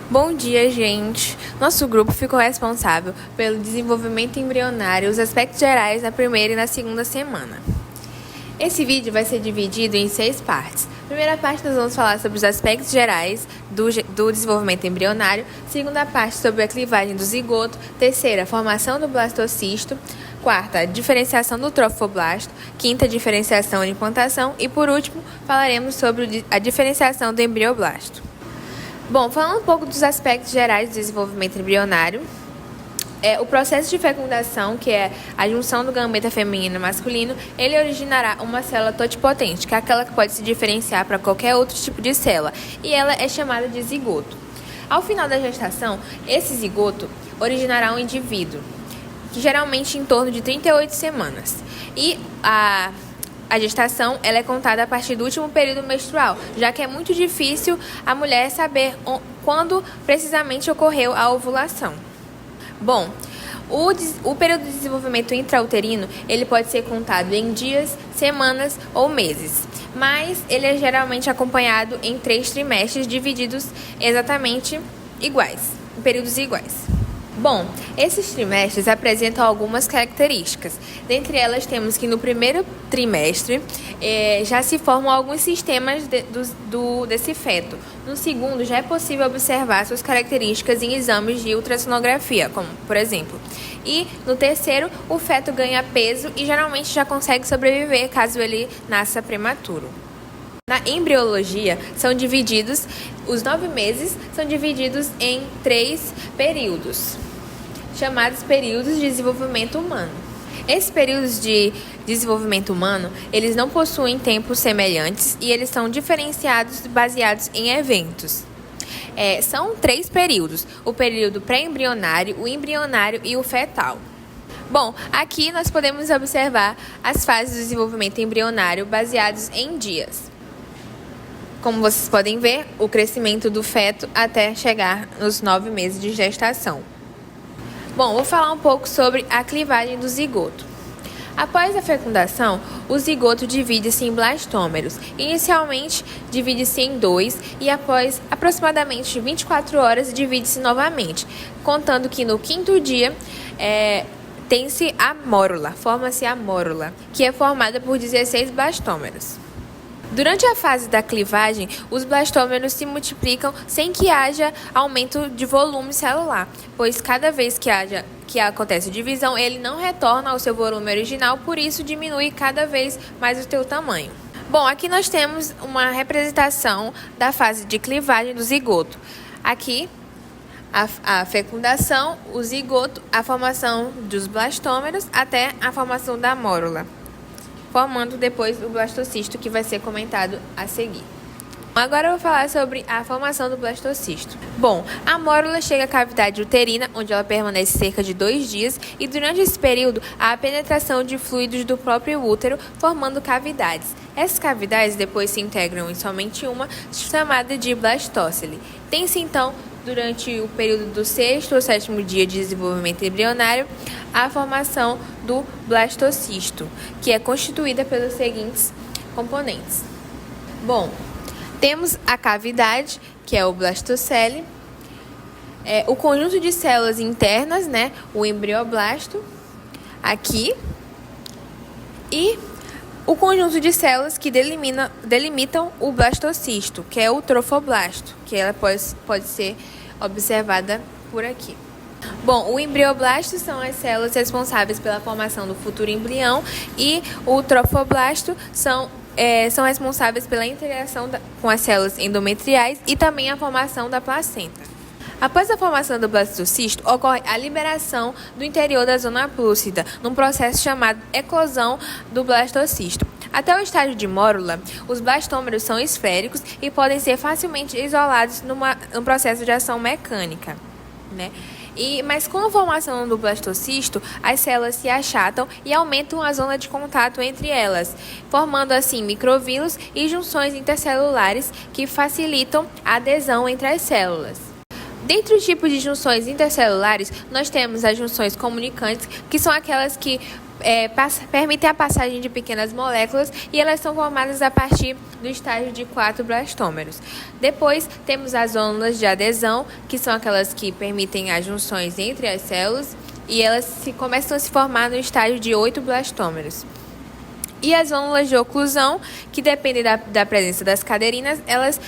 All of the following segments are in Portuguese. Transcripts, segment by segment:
Bom dia, gente! Nosso grupo ficou responsável pelo desenvolvimento embrionário, os aspectos gerais na primeira e na segunda semana. Esse vídeo vai ser dividido em 6 partes. Primeira parte nós vamos falar sobre os aspectos gerais do desenvolvimento embrionário. Segunda parte sobre a clivagem do zigoto. Terceira, formação do blastocisto. Quarta, diferenciação do trofoblasto. Quinta, diferenciação e implantação. E por último, falaremos sobre a diferenciação do embrioblasto. Bom, falando um pouco dos aspectos gerais do desenvolvimento embrionário, o processo de fecundação, que é a junção do gameta feminino e masculino, ele originará uma célula totipotente, que é aquela que pode se diferenciar para qualquer outro tipo de célula, e ela é chamada de zigoto. Ao final da gestação, esse zigoto originará um indivíduo, que geralmente em torno de 38 semanas, e a gestação ela é contada a partir do último período menstrual, já que é muito difícil a mulher saber quando precisamente ocorreu a ovulação. Bom, o período de desenvolvimento intrauterino ele pode ser contado em dias, semanas ou meses, mas ele é geralmente acompanhado em 3 trimestres divididos exatamente iguais, em períodos iguais. Bom, esses trimestres apresentam algumas características. Dentre elas, temos que no primeiro trimestre já se formam alguns sistemas desse feto. No segundo, já é possível observar suas características em exames de ultrassonografia, como por exemplo. E no terceiro, o feto ganha peso e geralmente já consegue sobreviver caso ele nasça prematuro. Na embriologia, os 9 meses são divididos em 3 períodos, chamados períodos de desenvolvimento humano. Esses períodos de desenvolvimento humano, eles não possuem tempos semelhantes e eles são diferenciados baseados em eventos. São 3 períodos: o período pré-embrionário, o embrionário e o fetal. Bom, aqui nós podemos observar as fases do desenvolvimento embrionário baseados em dias. Como vocês podem ver, o crescimento do feto até chegar nos 9 meses de gestação. Bom, vou falar um pouco sobre a clivagem do zigoto. Após a fecundação, o zigoto divide-se em blastômeros. Inicialmente, divide-se em 2 e após aproximadamente 24 horas, divide-se novamente, contando que no 5º dia tem-se a mórula, forma-se a mórula, que é formada por 16 blastômeros. Durante a fase da clivagem, os blastômeros se multiplicam sem que haja aumento de volume celular, pois cada vez que acontece divisão, ele não retorna ao seu volume original, por isso diminui cada vez mais o seu tamanho. Bom, aqui nós temos uma representação da fase de clivagem do zigoto. Aqui, a fecundação, o zigoto, a formação dos blastômeros até a formação da mórula, formando depois o blastocisto, que vai ser comentado a seguir. Agora eu vou falar sobre a formação do blastocisto. Bom, a mórula chega à cavidade uterina, onde ela permanece cerca de 2 dias, e durante esse período há a penetração de fluidos do próprio útero, formando cavidades. Essas cavidades depois se integram em somente uma, chamada de blastócele. Tem-se então, durante o período do 6º ou 7º dia de desenvolvimento embrionário, a formação do blastocisto, que é constituída pelos seguintes componentes. Bom, temos a cavidade, que é o blastocele, o conjunto de células internas, o embrioblasto, aqui, e o conjunto de células que delimitam o blastocisto, que é o trofoblasto, que ela pode ser observada por aqui. Bom, o embrioblasto são as células responsáveis pela formação do futuro embrião e o trofoblasto são responsáveis pela interação com as células endometriais e também a formação da placenta. Após a formação do blastocisto, ocorre a liberação do interior da zona plúcida, num processo chamado eclosão do blastocisto. Até o estágio de mórula, os blastômeros são esféricos e podem ser facilmente isolados num processo de ação mecânica, Mas com a formação do blastocisto, as células se achatam e aumentam a zona de contato entre elas, formando assim microvílulos e junções intercelulares que facilitam a adesão entre as células. Dentre os tipos de junções intercelulares, nós temos as junções comunicantes, que são aquelas que permitem a passagem de pequenas moléculas e elas são formadas a partir do estágio de 4 blastômeros. Depois, temos as zônulas de adesão, que são aquelas que permitem as junções entre as células e elas começam a se formar no estágio de 8 blastômeros. E as zônulas de oclusão, que dependem da presença das caderinas, elas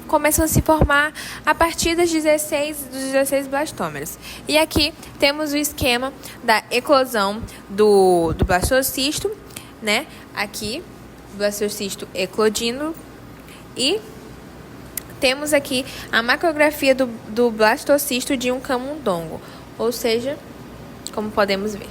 começam a se formar a partir dos 16 blastômeros. E aqui temos o esquema da eclosão do blastocisto, né? Aqui, o blastocisto eclodindo. E temos aqui a macrografia do blastocisto de um camundongo, ou seja, como podemos ver.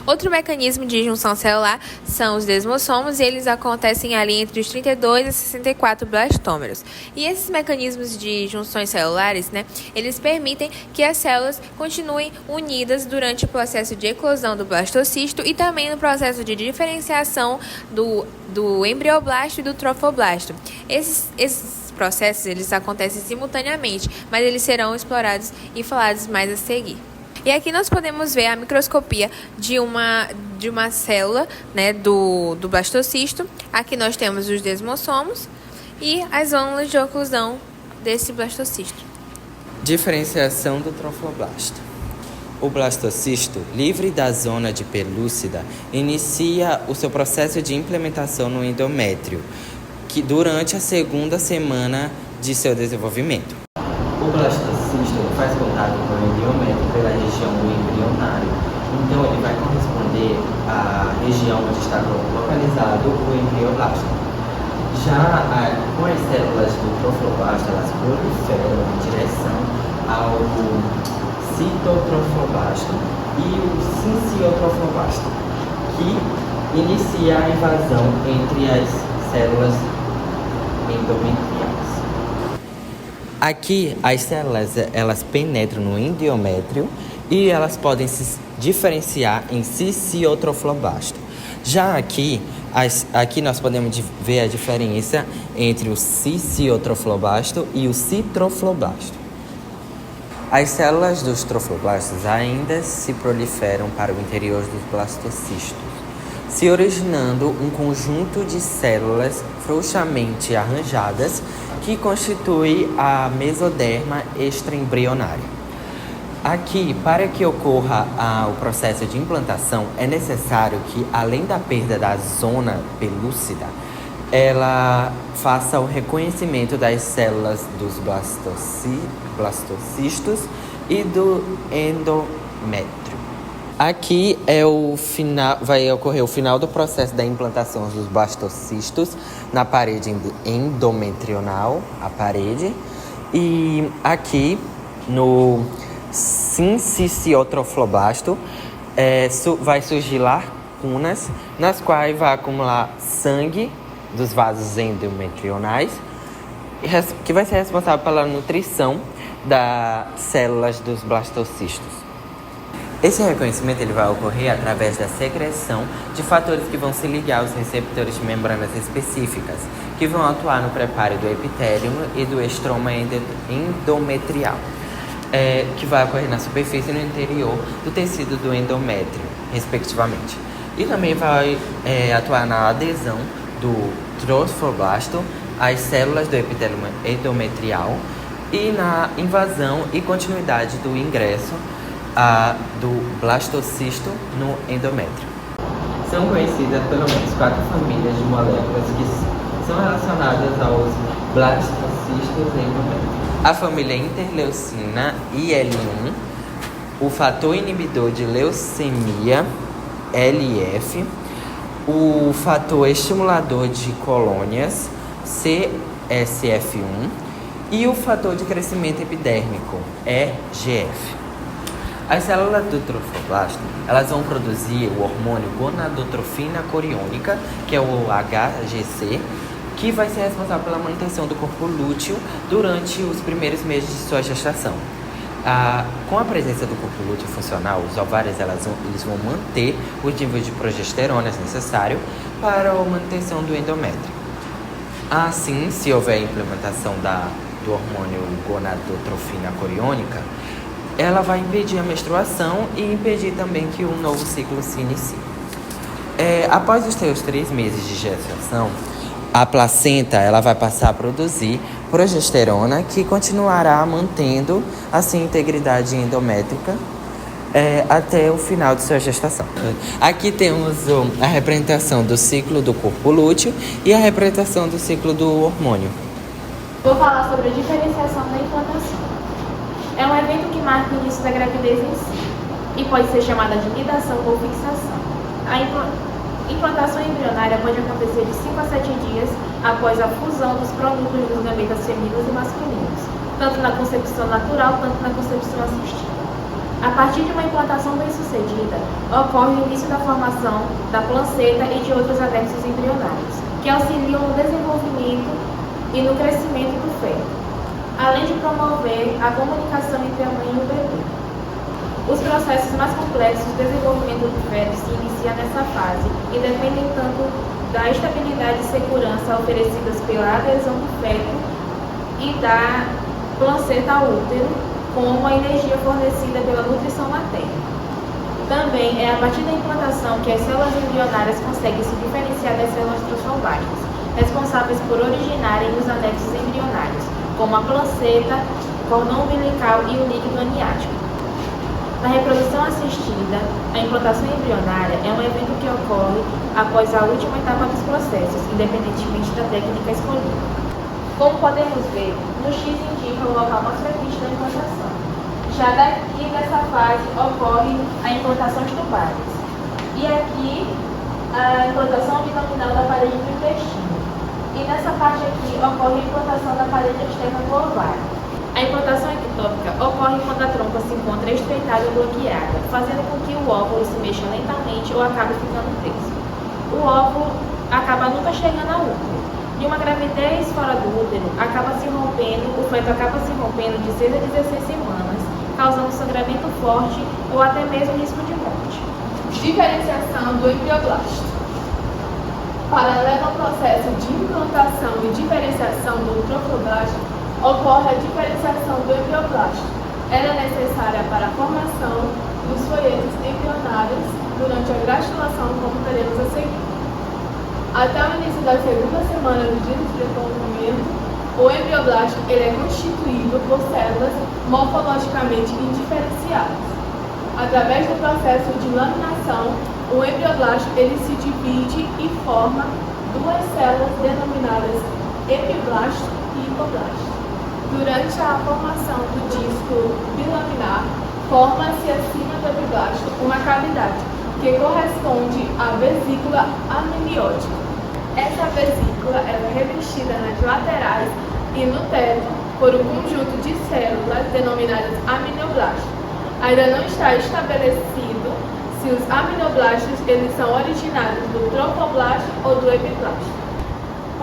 Outro mecanismo de junção celular são os desmossomos e eles acontecem ali entre os 32 e 64 blastômeros. E esses mecanismos de junções celulares, eles permitem que as células continuem unidas durante o processo de eclosão do blastocisto e também no processo de diferenciação do embrioblasto e do trofoblasto. Esses processos eles acontecem simultaneamente, mas eles serão explorados e falados mais a seguir. E aqui nós podemos ver a microscopia de uma célula, do blastocisto. Aqui nós temos os desmossomos e as zônulas de oclusão desse blastocisto. Diferenciação do trofoblasto. O blastocisto, livre da zona de pelúcida, inicia o seu processo de implementação no endométrio, que durante a segunda semana de seu desenvolvimento. O blastocisto faz contato com o endométrio pela região do embrionário, então ele vai corresponder à região onde está localizado o embrioblasto. Já com as células do trofoblasto, elas proliferam em direção ao citotrofoblasto e o sinciotrofoblasto, que inicia a invasão entre as células endometriais. Aqui, as células elas penetram no endométrio e elas podem se diferenciar em ciciotrofoblasto. Já aqui nós podemos ver a diferença entre o ciciotrofoblasto e o citrofoblasto. As células dos trofoblastos ainda se proliferam para o interior dos blastocistos, se originando um conjunto de células frouxamente arranjadas que constitui a mesoderma extraembrionária. Aqui, para que ocorra o processo de implantação, é necessário que, além da perda da zona pelúcida, ela faça o reconhecimento das células dos blastocistos e do endométrio. Aqui vai ocorrer o final do processo da implantação dos blastocistos na parede endometrional, a parede, e aqui no sinciciotrofoblasto vai surgir lacunas nas quais vai acumular sangue dos vasos endometrionais, que vai ser responsável pela nutrição das células dos blastocistos. Esse reconhecimento ele vai ocorrer através da secreção de fatores que vão se ligar aos receptores de membranas específicas, que vão atuar no preparo do epitélio e do estroma endometrial, que vai ocorrer na superfície e no interior do tecido do endométrio, respectivamente. E também vai atuar na adesão do trofoblasto às células do epitélio endometrial e na invasão e continuidade do ingresso do blastocisto no endométrio. São conhecidas pelo menos 4 famílias de moléculas que são relacionadas aos blastocistos endométrios. A família interleucina IL-1, o fator inibidor de leucemia LF, o fator estimulador de colônias CSF1 e o fator de crescimento epidérmico EGF. As células do trofoblasto, elas vão produzir o hormônio gonadotrofina coriônica, que é o HGC, que vai ser responsável pela manutenção do corpo lúteo durante os primeiros meses de sua gestação. Com a presença do corpo lúteo funcional, os ovários eles vão manter o nível de progesterona necessário para a manutenção do endométrio. Assim, se houver implementação do hormônio gonadotrofina coriônica, ela vai impedir a menstruação e impedir também que um novo ciclo se inicie. Após os seus 3 meses de gestação, a placenta ela vai passar a produzir progesterona, que continuará mantendo assim, a integridade endométrica até o final de sua gestação. Aqui temos a representação do ciclo do corpo lúteo e a representação do ciclo do hormônio. Vou falar sobre a diferenciação da implantação. É um evento que marca o início da gravidez em si e pode ser chamada de nidação ou fixação. A implantação embrionária pode acontecer de 5 a 7 dias após a fusão dos produtos dos gametas femininos e masculinos, tanto na concepção natural quanto na concepção assistida. A partir de uma implantação bem-sucedida, ocorre o início da formação da placenta e de outros anexos embrionários, que auxiliam no desenvolvimento e no crescimento do feto, além de promover a comunicação entre a mãe e o bebê. Os processos mais complexos de desenvolvimento do feto se iniciam nessa fase e dependem tanto da estabilidade e segurança oferecidas pela adesão do feto e da placenta ao útero, como a energia fornecida pela nutrição materna. Também é a partir da implantação que as células embrionárias conseguem se diferenciar das células transformáticas, responsáveis por originarem os anexos embrionários, como a placenta, cordão umbilical e o líquido amniótico. Na reprodução assistida, a implantação embrionária é um evento que ocorre após a última etapa dos processos, independentemente da técnica escolhida. Como podemos ver, no X indica o local mais frequente da implantação. Já daqui dessa fase ocorre a implantação de tubares. E aqui a implantação abdominal da parede do intestino. E nessa parte aqui ocorre a implantação da parede externa do ovário. A implantação ectópica ocorre quando a trompa se encontra estreitada ou bloqueada, fazendo com que o óvulo se mexa lentamente ou acabe ficando preso. O óvulo acaba nunca chegando ao útero. E uma gravidez fora do útero o feto acaba se rompendo de 6 a 16 semanas, causando sangramento forte ou até mesmo risco de morte. Diferenciação do embrioblasto. Paralelo ao processo de implantação e diferenciação do trofoblasto, ocorre a diferenciação do embrioblasto. Ela é necessária para a formação dos folhetos embrionários durante a gratulação, como teremos a seguir. Até o início da segunda semana do dia de desenvolvimento, o embrioblasto ele é constituído por células morfologicamente indiferenciadas. Através do processo de laminação, o embrioblasto ele se divide e forma 2 células denominadas epiblasto e hipoblasto. Durante a formação do disco bilaminar, forma-se acima do epiblasto uma cavidade, que corresponde à vesícula amniótica. Essa vesícula é revestida nas laterais e no teto por um conjunto de células denominadas amnioblastos. Ainda não está estabelecido se os amnioblastos eles são originados do trofoblasto ou do epiblasto.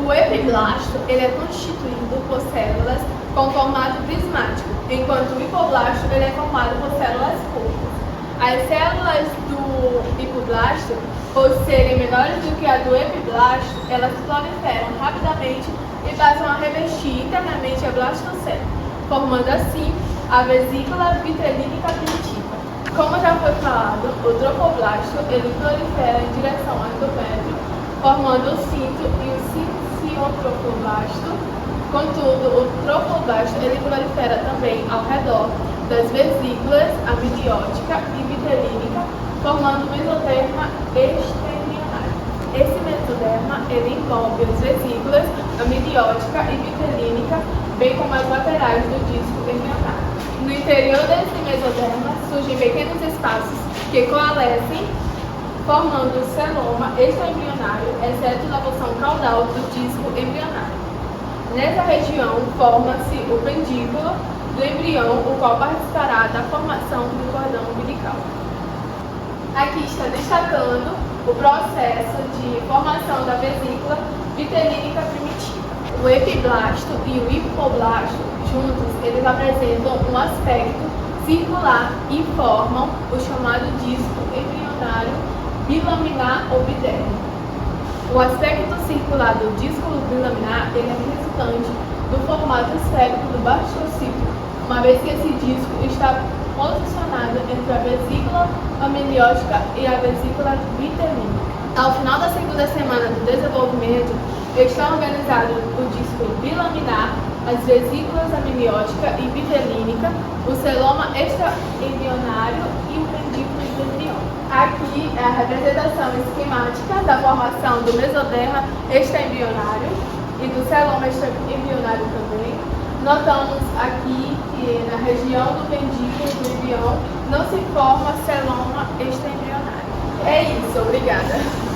O epiblasto ele é constituído por células com formato prismático, enquanto o hipoblasto ele é formado por células curvas. As células do hipoblasto, por serem menores do que a do epiblasto, elas proliferam rapidamente e passam a revestir internamente a blastocele, formando assim a vesícula vitrelínica primitiva. Como já foi falado, o trofoblasto ele prolifera em direção ao endométrio, formando o cinto e o cinciotrofoblasto. Contudo, o trofoblasto ele prolifera também ao redor das vesículas amniótica e vitrelínica, formando o mesoderma extraembrionário. Esse mesoderma ele envolve as vesículas amniótica e vitrelínica, bem como as laterais do disco embrionário. No interior desse mesoderma surgem pequenos espaços que coalescem, formando o celoma extraembrionário, exceto na porção caudal do disco embrionário. Nessa região forma-se o pendículo do embrião, o qual participará da formação do cordão umbilical. Aqui está destacando o processo de formação da vesícula vitrelínica primitiva. O epiblasto e o hipoblasto, juntos, eles apresentam um aspecto circular e formam o chamado disco embrionário bilaminar ou bidérmico. O aspecto circular do disco bilaminar ele é resultante do formato esférico do blastocito, uma vez que esse disco está posicionado entre a vesícula amniótica e a vesícula vitrelínica. Ao final da segunda semana do desenvolvimento, estão organizados o disco bilaminar, as vesículas amniótica e vitelínica, o celoma extraembrionário e o pendículo embriônico. Aqui é a representação esquemática da formação do mesoderma extraembrionário e do celoma extraembrionário também. Notamos aqui que na região do pendículo do embrião não se forma celoma extraembrionário. É isso, obrigada.